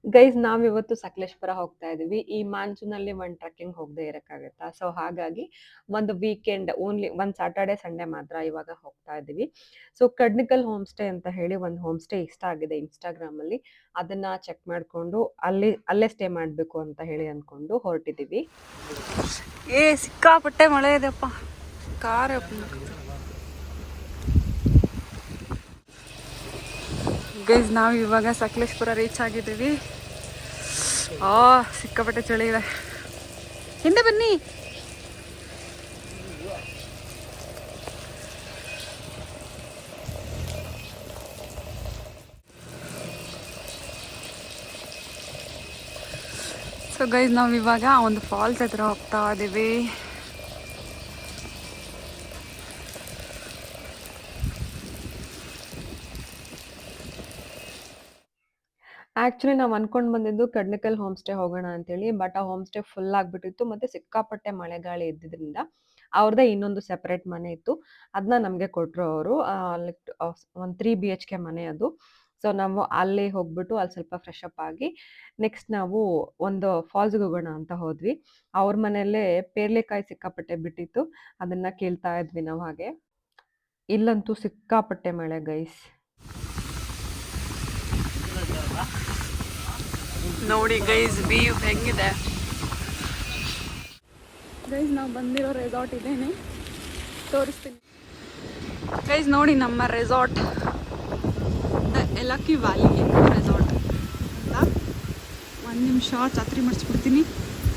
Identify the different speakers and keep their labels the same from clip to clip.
Speaker 1: Guys ನಾವಿವತ್ತು ಸಕಲೇಶಪುರ ಹೋಗ್ತಾ ಇದೀವಿ. ಈ ಮಾನ್ಸೂನಲ್ಲಿ ಒಂದ್ ಟ್ರೆಕ್ಕಿಂಗ್ ಹೋಗದೆ ಇರಕ್ಕಾಗತ್ತಾ? ಸೊ ಹಾಗಾಗಿ ಒಂದು ವೀಕೆಂಡ್ ಓನ್ಲಿ ಒಂದ್ ಸ್ಯಾಟರ್ಡೆ ಸಂಡೇ ಮಾತ್ರ ಇವಾಗ ಹೋಗ್ತಾ ಇದೀವಿ. ಸೊ ಕಡ್ನಿಕಲ್ ಹೋಮ್ ಸ್ಟೇ ಅಂತ ಹೇಳಿ ಒಂದು ಹೋಮ್ ಸ್ಟೇ ಇಷ್ಟ ಆಗಿದೆ ಇನ್ಸ್ಟಾಗ್ರಾಮ್ ಅಲ್ಲಿ. ಅದನ್ನ ಚೆಕ್ ಮಾಡ್ಕೊಂಡು ಅಲ್ಲೇ ಸ್ಟೇ ಮಾಡ್ಬೇಕು ಅಂತ ಹೇಳಿ ಅನ್ಕೊಂಡು ಹೊರಟಿದೀವಿ.
Speaker 2: ಸಿಕ್ಕಾಪಟ್ಟೆ ಮಳೆ ಇದೆಪ್ಪ. ಕಾರ್ ಗೈಸ್ ನಾವು ಇವಾಗ ಸಕಲೇಶಪುರ ರೀಚ್ ಆಗಿದ್ದೀವಿ. ಸಿಕ್ಕಾಪಟ್ಟೆ ಚಳಿ ಇದೆ. ಹಿಂದೆ ಬನ್ನಿ. ಸೊ ಗೈಸ್ ನಾವು ಇವಾಗ ಒಂದು ಫಾಲ್ಸ್ ಹತ್ರ ಹೋಗ್ತಾ ಇದ್ದೀವಿ.
Speaker 1: ಆಕ್ಚುಲಿ ನಾವು ಅನ್ಕೊಂಡ್ ಬಂದಿದ್ದು ಕಡ್ನಿಕಲ್ ಹೋಮ್ ಸ್ಟೇ ಹೋಗೋಣ ಅಂತೇಳಿ. ಬಟ್ ಆ ಹೋಮ್ ಸ್ಟೇ ಫುಲ್ ಆಗ್ಬಿಟ್ಟಿತ್ತು. ಮತ್ತೆ ಸಿಕ್ಕಾಪಟ್ಟೆ ಮಳೆ ಗಾಳಿ ಇದ್ದಿದ್ರಿಂದ ಅವ್ರದ್ದೇ ಇನ್ನೊಂದು ಸೆಪರೇಟ್ ಮನೆ ಇತ್ತು. ಅದನ್ನ ನಮಗೆ ಕೊಟ್ರು ಅವರು. ಒಂದು 3 BHK ಮನೆ ಅದು. ಸೊ ನಾವು ಅಲ್ಲಿ ಹೋಗ್ಬಿಟ್ಟು ಅಲ್ಲಿ ಸ್ವಲ್ಪ ಫ್ರೆಶ್ ಅಪ್ ಆಗಿ ನೆಕ್ಸ್ಟ್ ನಾವು ಒಂದು ಫಾಲ್ಸ್ಗೆ ಹೋಗೋಣ ಅಂತ ಹೋದ್ವಿ. ಅವ್ರ ಮನೆಯಲ್ಲೇ ಪೇರ್ಲೆಕಾಯಿ ಸಿಕ್ಕಾಪಟ್ಟೆ ಬಿಟ್ಟಿತ್ತು. ಅದನ್ನ ಕೇಳ್ತಾ ಇದ್ವಿ ನಾವು ಹಾಗೆ. ಇಲ್ಲಂತೂ ಸಿಕ್ಕಾಪಟ್ಟೆ ಮಳೆ ಗೈಸ್.
Speaker 2: ನೋಡಿ ಗೈಸ್ ವ್ಯೂ ಹೆಂಗಿದೆ. ಗೈಸ್ ನಾವು ಬಂದಿರೋ ರೆಸಾರ್ಟ್ ಇದೇನೆ, ತೋರಿಸ್ತೀನಿ. ಗೈಸ್ ನೋಡಿ ನಮ್ಮ ರೆಸಾರ್ಟ್, ದ ಎಲಕ್ಕಿ ವ್ಯಾಲಿ ರೆಸಾರ್ಟ್ ಅಂತ. ಒಂದು ನಿಮಿಷ ಛತ್ರಿ ಮಾಡಿಸ್ಬಿಡ್ತೀನಿ,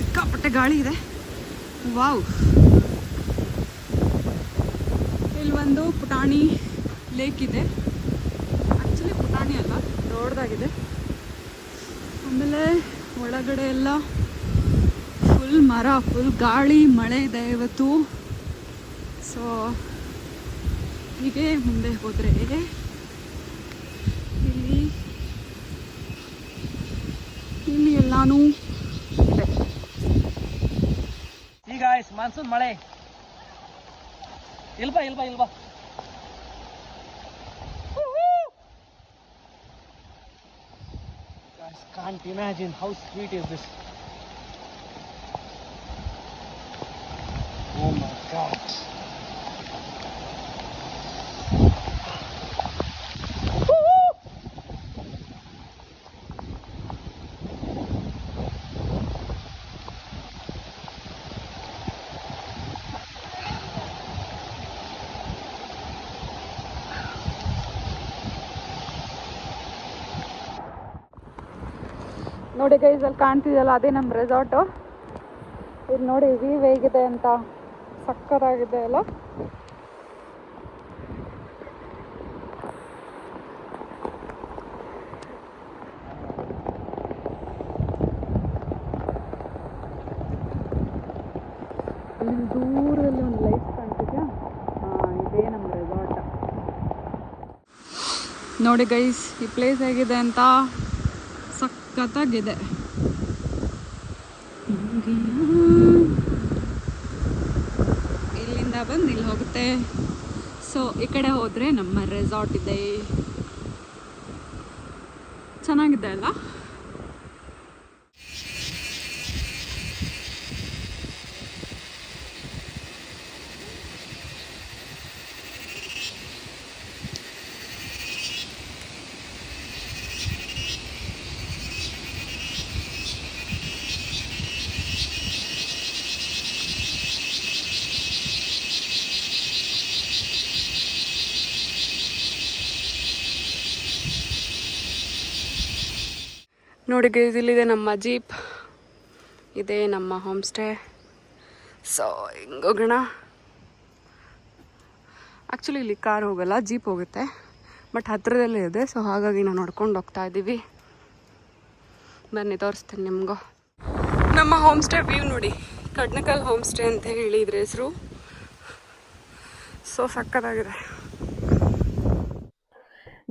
Speaker 2: ಸಿಕ್ಕಾಪಟ್ಟೆ ಗಾಳಿ ಇದೆ. ವಾವ್. ಇಲ್ಲಿ ಒಂದು ಪುಟಾಣಿ ಲೇಕ್ ಇದೆ. ಆ್ಯಕ್ಚುಲಿ ಪುಟಾಣಿ ಅಲ್ಲ, ದೊಡ್ಡದಾಗಿದೆ. ಆಮೇಲೆ ಒಳಗಡೆ ಎಲ್ಲ ಫುಲ್ ಮರ, ಫುಲ್ ಗಾಳಿ, ಮಳೆ ಇದೆ ಇವತ್ತು. ಸೊ ಹೀಗೆ ಮುಂದೆ ಹೋದರೆ ಇಲ್ಲಿ ಎಲ್ಲಾನು ಇದೆ.
Speaker 3: ಈಗ ಮಾನ್ಸೂನ್ ಮಳೆ ಇಲ್ಬಾ. Guys, can't imagine how sweet is this. Oh my God.
Speaker 2: ನೋಡಿ ಗೈಸ್, ಅಲ್ಲಿ ಕಾಣ್ತಿದೆಯಲ್ಲ ಅದೇ ನಮ್ಮ ರೆಸಾರ್ಟು. ಇಲ್ಲಿ ನೋಡಿ ವ್ಯೂ ಹೇಗಿದೆ ಅಂತ, ಸಕ್ಕತ್ತಾಗಿದೆ ಅಲ್ಲ. ಅಲ್ಲಿ ದೂರದಲ್ಲಿ ಒಂದು ಲೈಟ್ ಕಾಣ್ತಿದ್ಯಾ? ಇದೇ ನಮ್ಮ ರೆಸಾರ್ಟ್. ನೋಡಿ ಗೈಸ್, ಈ ಪ್ಲೇಸ್ ಹೇಗಿದೆ ಅಂತ, ಸಖತ್ತಾಗಿದೆ. ಇಲ್ಲಿಂದ ಬಂದು ಇಲ್ಲಿ ಹೋಗುತ್ತೆ. ಸೊ ಈ ಕಡೆ ಹೋದರೆ ನಮ್ಮ ರೆಸಾರ್ಟ್ ಇದೆ. ಚೆನ್ನಾಗಿದೆ ಅಲ್ಲ. ನೋಡಿ ಗೈಸ್, ಇಲ್ಲಿದೆ ನಮ್ಮ ಜೀಪ್, ಇದೆ ನಮ್ಮ ಹೋಮ್ ಸ್ಟೇ. ಸೊ ಹಿಂಗೆ ಹೋಗೋಣ. ಆ್ಯಕ್ಚುಲಿ ಇಲ್ಲಿ ಕಾರ್ ಹೋಗಲ್ಲ, ಜೀಪ್ ಹೋಗುತ್ತೆ. ಬಟ್ ಹತ್ತಿರದಲ್ಲೇ ಇದೆ. ಸೊ ಹಾಗಾಗಿ ನಾವು ನೋಡ್ಕೊಂಡು ಹೋಗ್ತಾ ಇದ್ದೀವಿ. ಬನ್ನಿ ತೋರಿಸ್ತೀನಿ ನಿಮಗೂ. ನಮ್ಮ ಹೋಮ್ ಸ್ಟೇ ವ್ಯೂ ನೋಡಿ, ಕಡ್ನಕಲ್ ಹೋಮ್ ಸ್ಟೇ ಅಂತ ಹೇಳಿ ಇದ್ರ ಹೆಸರು. ಸೊ ಸಕ್ಕತ್ತಾಗಿದೆ.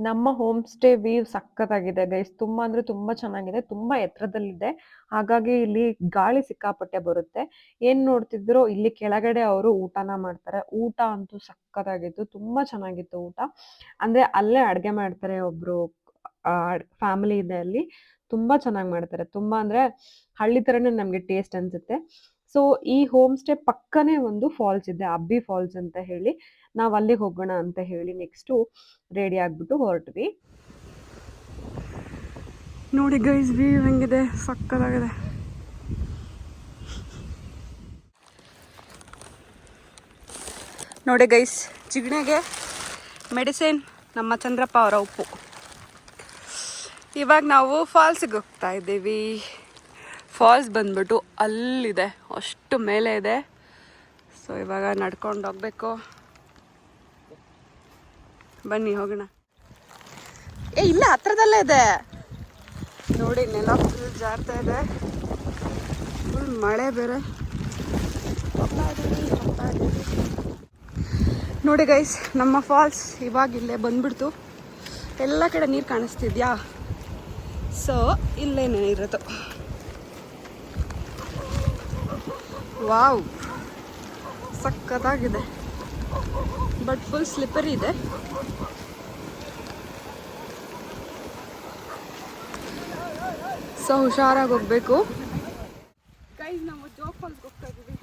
Speaker 1: ನಮ್ಮ ಹೋಮ್ ಸ್ಟೇ ವ್ಯೂ ಸಕ್ಕತ್ತಾಗಿದೆ ಗೈಸ್. ತುಂಬಾ ಅಂದ್ರೆ ತುಂಬಾ ಚೆನ್ನಾಗಿದೆ. ತುಂಬಾ ಎತ್ತರದಲ್ಲಿದೆ. ಹಾಗಾಗಿ ಇಲ್ಲಿ ಗಾಳಿ ಸಿಕ್ಕಾಪಟ್ಟೆ ಬರುತ್ತೆ. ಏನ್ ನೋಡ್ತಿದ್ರು ಇಲ್ಲಿ ಕೆಳಗಡೆ ಅವರು ಊಟನ ಮಾಡ್ತಾರೆ. ಊಟ ಅಂತೂ ಸಕ್ಕತ್ತಾಗಿತ್ತು. ತುಂಬಾ ಚೆನ್ನಾಗಿತ್ತು ಊಟ. ಅಂದ್ರೆ ಅಲ್ಲೇ ಅಡ್ಗೆ ಮಾಡ್ತಾರೆ. ಒಬ್ರು ಫ್ಯಾಮಿಲಿ ಇದೆ ಅಲ್ಲಿ. ತುಂಬಾ ಚೆನ್ನಾಗಿ ಮಾಡ್ತಾರೆ. ತುಂಬಾ ಅಂದ್ರೆ ಹಳ್ಳಿ ಥರನೇ ನಮ್ಗೆ ಟೇಸ್ಟ್ ಅನ್ಸುತ್ತೆ. ಸೊ ಈ ಹೋಮ್ ಸ್ಟೇ ಪಕ್ಕನೇ ಒಂದು ಫಾಲ್ಸ್ ಇದೆ. ಅಬ್ಬಿ ಫಾಲ್ಸ್ ಅಂತ ಹೇಳಿ. ನಾವ್ ಅಲ್ಲಿಗೆ ಹೋಗೋಣ ಅಂತ ಹೇಳಿ ನೆಕ್ಸ್ಟು ರೆಡಿ ಆಗ್ಬಿಟ್ಟು ಹೊರಟ್ವಿ.
Speaker 2: ನೋಡಿ ಗೈಸ್ ವ್ಯೂ ಹೆಂಗಿದೆ, ಸಕ್ಕತ್ತಾಗಿದೆ. ನೋಡಿ ಗೈಸ್, ಜಿಗಣೆಗೆ ಮೆಡಿಸಿನ್ ನಮ್ಮ ಚಂದ್ರಪ್ಪ ಅವರ ಉಪ್ಪು. ಇವಾಗ ನಾವು ಫಾಲ್ಸಿಗೆ ಹೋಗ್ತಾ ಇದ್ದೀವಿ. ಫಾಲ್ಸ್ ಬಂದ್ಬಿಟ್ಟು ಅಲ್ಲಿದೆ, ಅಷ್ಟು ಮೇಲೆ ಇದೆ. ಸೊ ಇವಾಗ ನಡ್ಕೊಂಡು ಹೋಗ್ಬೇಕು. ಬನ್ನಿ ಹೋಗೋಣ. ಇಲ್ಲ, ಹತ್ರದಲ್ಲೇ ಇದೆ ನೋಡಿ. ನೆಲ ಫುಲ್ ಜಾರ್ತಾ ಇದೆ, ಫುಲ್ ಮಳೆ ಬೇರೆ. ನೋಡಿ ಗೈಸ್, ನಮ್ಮ ಫಾಲ್ಸ್ ಇವಾಗ ಇಲ್ಲೇ ಬಂದ್ಬಿಡ್ತು. ಎಲ್ಲ ಕಡೆ ನೀರು ಕಾಣಿಸ್ತಿದ್ಯಾ? ಸೊ ಇಲ್ಲೇನೇ ಇರೋದು. ವಾವ್, ಸಕ್ಕತ್ತಾಗಿದೆ. ಬಟ್ ಫುಲ್ ಸ್ಲಿಪ್ಪರಿ ಇದೆ. ಸೊ ಹುಷಾರಾಗಿ ಹೋಗ್ಬೇಕು. ಗೈಸ್, ನಾವು ಜೋಗ್ ಫಾಲ್ಸ್ಗೆ ಹೋಗ್ತಾ ಇದ್ದೀವಿ.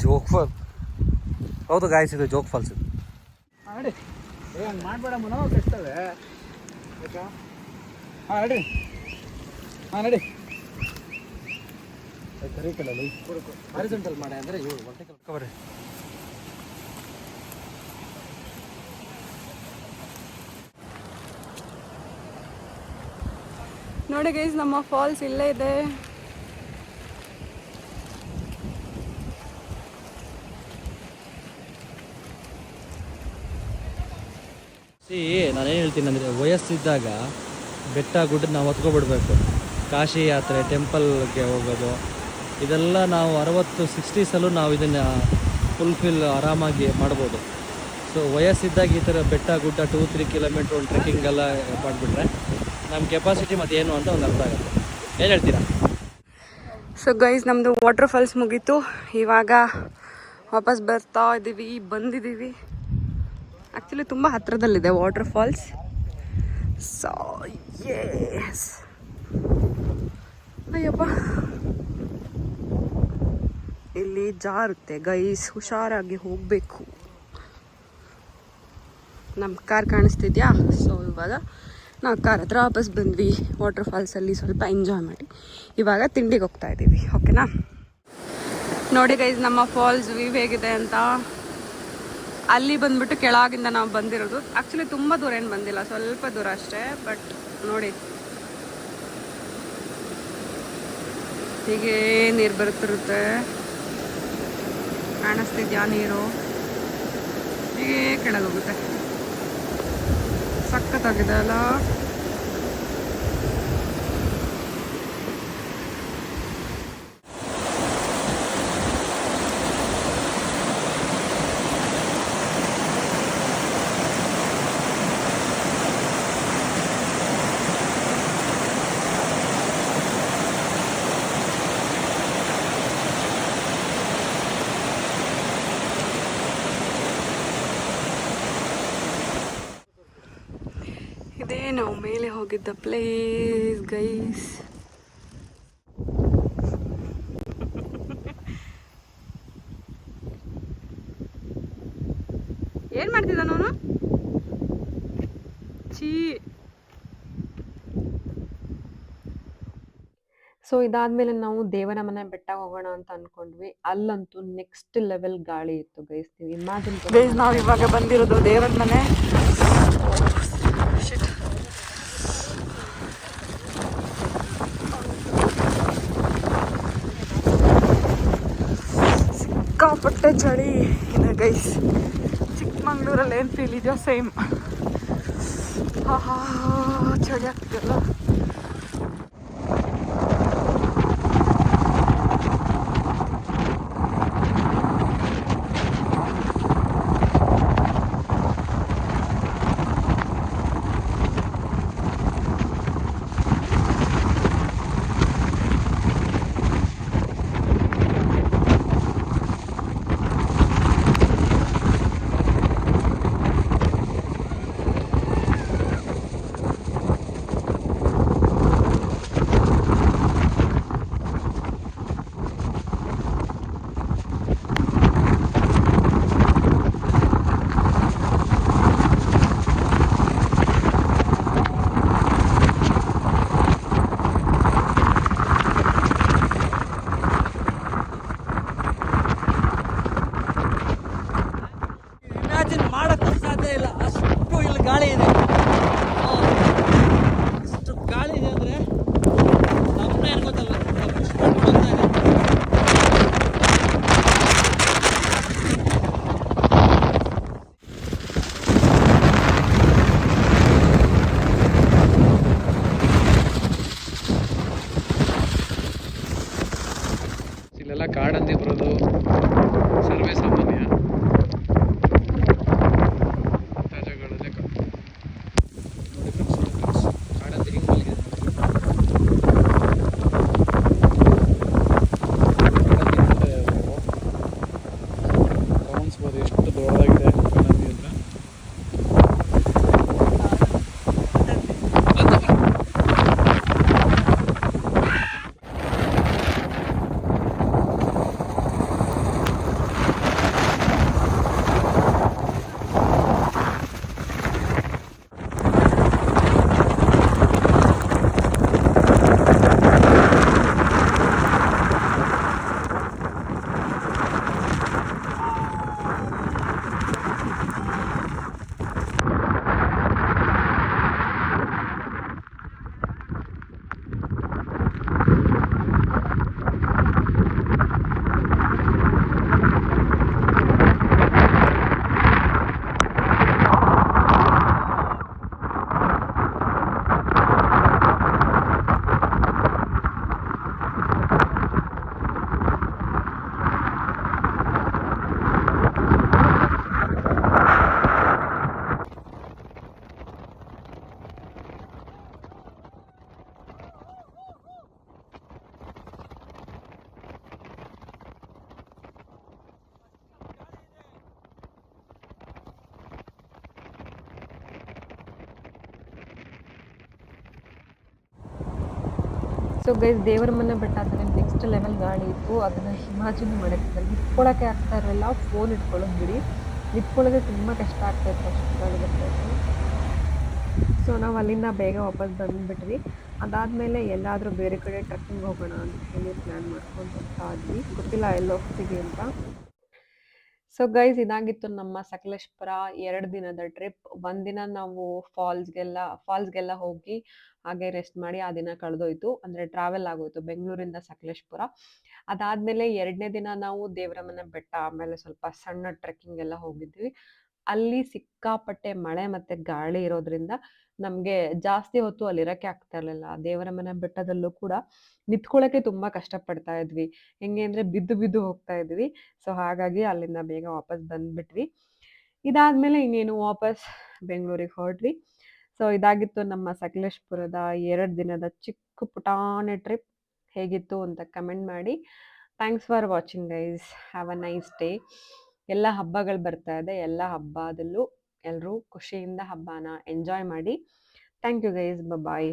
Speaker 3: ಜೋಗ್ ಫಾಲ್ ಹೌದು ಗಾಯ್ಸ್, ಇದು ಜೋಗ್ ಫಾಲ್ಸ್. ನಡಿ, ಹಂಗೆ ಮಾಡಬೇಡ ಮನೋ, ಕೆಡ್ತವೆ. ನಡಿ, ನಡಿ. ಕರಿ ಕಡಲ್ಲ ಹಾರಿಜಾಂಟಲ್ ಮಾಡಿ ಅಂದರೆ ಇವು ವರ್ಟಿಕಲ್ ಕವರ್.
Speaker 2: ನೋಡಿ ಗೈಸ್, ನಮ್ಮ ಫಾಲ್ಸ್ ಇಲ್ಲೇ ಇದೆ.
Speaker 4: ನಾನೇನು ಹೇಳ್ತೀನಿ ಅಂದರೆ, ವಯಸ್ಸಿದ್ದಾಗ ಬೆಟ್ಟ ಗುಡ್ಡ ನಾವು ಹೊತ್ಕೊಬಿಡ್ಬೇಕು. ಕಾಶಿ ಯಾತ್ರೆ, ಟೆಂಪಲ್ಗೆ ಹೋಗೋದು, ಇದೆಲ್ಲ ನಾವು 60-60ಸಲ್ಲೂ ನಾವು ಇದನ್ನು ಫುಲ್ಫಿಲ್ ಆರಾಮಾಗಿ ಮಾಡ್ಬೋದು. ಸೊ ವಯಸ್ಸಿದ್ದಾಗ ಈ ಥರ ಬೆಟ್ಟ ಗುಡ್ಡ 2-3 ಕಿಲೋಮೀಟ್ರ್ ಒಂದು ಟ್ರೆಕ್ಕಿಂಗ್ ಎಲ್ಲ ಮಾಡಿಬಿಟ್ರೆ ನಮ್ಮ ಕೆಪಾಸಿಟಿ ಮತ್ತು ಏನು ಅಂತ ಒಂದು ಅರ್ಥ ಆಗುತ್ತೆ. ಏನು ಹೇಳ್ತೀರಾ?
Speaker 2: ಸೊ ಗೈಸ್, ನಮ್ಮದು ವಾಟರ್ ಫಾಲ್ಸ್ ಮುಗೀತು. ಇವಾಗ ವಾಪಸ್ ಬರ್ತಾ ಇದ್ದೀವಿ, ಬಂದಿದ್ದೀವಿ. ಆ್ಯಕ್ಚುಲಿ ತುಂಬ ಹತ್ತಿರದಲ್ಲಿದೆ water falls. So yes, Ayyappa, ಇಲ್ಲಿ ಜಾರುತ್ತೆ ಗೈಸ್, ಹುಷಾರಾಗಿ ಹೋಗಬೇಕು. ನಮ್ಮ ಕಾರ್ ಕಾಣಿಸ್ತಿದ್ಯಾ? ಸೊ ಇವಾಗ ನಾವು ಕಾರ್ ಹತ್ರ ವಾಪಸ್ ಬಂದ್ವಿ. ವಾಟರ್ ಫಾಲ್ಸಲ್ಲಿ ಸ್ವಲ್ಪ ಎಂಜಾಯ್ ಮಾಡಿ ಇವಾಗ ತಿಂಡಿಗೆ ಹೋಗ್ತಾ ಇದ್ದೀವಿ. ಓಕೆನಾ? ನೋಡಿ ಗೈಸ್, ನಮ್ಮ ಫಾಲ್ಸ್ ವ್ಯೂ ಹೇಗಿದೆ ಅಂತ. ಅಲ್ಲಿ ಬಂದ್ಬಿಟ್ಟು ಕೆಳಗಿಂದ ನಾವು ಬಂದಿರೋದು. ಆ್ಯಕ್ಚುಲಿ ತುಂಬ ದೂರ ಏನು ಬಂದಿಲ್ಲ, ಸ್ವಲ್ಪ ದೂರ ಅಷ್ಟೇ. ಬಟ್ ನೋಡಿ, ಹೀಗೆ ನೀರು ಬರುತ್ತಿರುತ್ತೆ. ಕಾಣಿಸ್ತಿದ್ಯಾ ನೀರು? ಹೀಗೆ ಕೆಳಗೆ ಹೋಗುತ್ತೆ. ಸಖತ್ತಾಗಿದೆ ಅಲ್ಲ? ಇದೇ ನಾವು ಮೇಲೆ ಹೋಗಿದ್ದ ಪ್ಲೇಸ್ ಗೈಸ್. ಏನ್ ಮಾಡ್ತಿದ್ದ ನಾನು? ಚೀ.
Speaker 1: ಸೊ ಇದಾದ್ಮೇಲೆ ನಾವು ದೇವರ ಮನೆ ಬೆಟ್ಟ ಹೋಗೋಣ ಅಂತ ಅನ್ಕೊಂಡ್ವಿ. ಅಲ್ಲಂತೂ ನೆಕ್ಸ್ಟ್ ಲೆವೆಲ್ ಗಾಳಿ ಇತ್ತು ಗೈಸ್. ನೀವು ಇಮ್ಯಾಜಿನ್
Speaker 2: ಗೈಸ್, ನಾವು ಇವಾಗ ಬಂದಿರೋದು ದೇವರ ಮನೆ. ಸಿಕ್ಕಾಪಟ್ಟೆ ಚಳಿ ಇದೆ ಗೈಸ್. ಚಿಕ್ಕಮಂಗ್ಳೂರಲ್ಲಿ ಏನು ಫೀಲ್ ಇದೆಯೋ ಸೇಮ್. ಚಳಿ ಆಗ್ತಿದೆಯಲ್ಲ.
Speaker 1: ಸೊ ಗೈಸ್ ದೇವರ ಮನೆ ಬೆಟ್ಟ ಆದಮೇಲೆ ನೆಕ್ಸ್ಟ್ ಲೆವೆಲ್ ಗಾಳಿ ಇತ್ತು. ಅದನ್ನು ಇಮ್ಯಾಜಿನ್ ಮಾಡೋಕ್ಕೆ ನಿಂತ್ಕೊಳ್ಳೋಕ್ಕೆ ಆಗ್ತಾ ಇರಲಿಲ್ಲ. ಫೋನ್ ಇಟ್ಕೊಳ್ಳೋದು ಬಿಡಿ, ನಿಂತ್ಕೊಳ್ಳೋದೇ ತುಂಬ ಕಷ್ಟ ಆಗ್ತಾಯಿತ್ತು, ಅಷ್ಟು ಗಾಳಿ ಬರ್ತಾಯಿತ್ತು. ಸೊ ನಾವು ಅಲ್ಲಿಂದ ಬೇಗ ವಾಪಸ್ ಬಂದುಬಿಟ್ವಿ. ಅದಾದಮೇಲೆ ಎಲ್ಲಾದರೂ ಬೇರೆ ಕಡೆ ಟ್ರೆಕ್ಕಿಂಗ್ ಹೋಗೋಣ ಅಂತ ಹೇಳಿ ಪ್ಲ್ಯಾನ್ ಮಾಡ್ಕೊಂಡು ಹೋಗ್ತಾ ಇದ್ವಿ. ಗೊತ್ತಿಲ್ಲ ಎಲ್ಲಿ ಹೋಗ್ತೀವಿ ಅಂತ. ಸೊ ಗೈಸ್ ಇದಾಗಿತ್ತು ನಮ್ಮ ಸಕಲೇಶಪುರ 2 ದಿನದ ಟ್ರಿಪ್. ಒಂದಿನ ನಾವು ಫಾಲ್ಸ್ಗೆಲ್ಲ ಹೋಗಿ ಹಾಗೆ ರೆಸ್ಟ್ ಮಾಡಿ ಆ ದಿನ ಕಳೆದೋಯ್ತು. ಅಂದರೆ ಟ್ರಾವೆಲ್ ಆಗೋಯ್ತು ಬೆಂಗಳೂರಿಂದ ಸಕಲೇಶಪುರ. ಅದಾದಮೇಲೆ 2ನೇ ದಿನ ನಾವು ದೇವರಮನೆ ಬೆಟ್ಟ, ಆಮೇಲೆ ಸ್ವಲ್ಪ ಸಣ್ಣ ಟ್ರೆಕ್ಕಿಂಗ್ ಎಲ್ಲ ಹೋಗಿದ್ವಿ. ಅಲ್ಲಿ ಸಿಕ್ಕಾಪಟ್ಟೆ ಮಳೆ ಮತ್ತು ಗಾಳಿ ಇರೋದ್ರಿಂದ ನಮಗೆ ಜಾಸ್ತಿ ಹೊತ್ತು ಅಲ್ಲಿರೋಕ್ಕೆ ಆಗ್ತಾ ಇರಲಿಲ್ಲ. ದೇವರಮನೆ ಬೆಟ್ಟದಲ್ಲೂ ಕೂಡ ನಿಂತ್ಕೊಳ್ಳೋಕ್ಕೆ ತುಂಬ ಕಷ್ಟಪಡ್ತಾ ಇದ್ವಿ. ಹೆಂಗೆ ಅಂದರೆ ಬಿದ್ದು ಬಿದ್ದು ಹೋಗ್ತಾ ಇದ್ವಿ. ಸೊ ಹಾಗಾಗಿ ಅಲ್ಲಿಂದ ಬೇಗ ವಾಪಸ್ ಬಂದುಬಿಟ್ವಿ. ಇದಾದಮೇಲೆ ಇನ್ನೇನು ವಾಪಸ್ ಬೆಂಗಳೂರಿಗೆ ಹೊರಟ್ವಿ. ಸೊ ಇದಾಗಿತ್ತು ನಮ್ಮ ಸಕಲೇಶಪುರದ 2 ದಿನದ ಚಿಕ್ಕ ಪುಟಾಣಿ ಟ್ರಿಪ್. ಹೇಗಿತ್ತು ಅಂತ ಕಮೆಂಟ್ ಮಾಡಿ. Thanks for watching guys. Have a nice day. ಎಲ್ಲ ಹಬ್ಬಗಳು ಬರ್ತಾ ಇದೆ. ಎಲ್ಲ ಹಬ್ಬದಲ್ಲೂ ಎಲ್ಲರೂ ಖುಷಿಯಿಂದ ಹಬ್ಬನ ಎಂಜಾಯ್ ಮಾಡಿ. Thank you guys. ಬಾಯ್.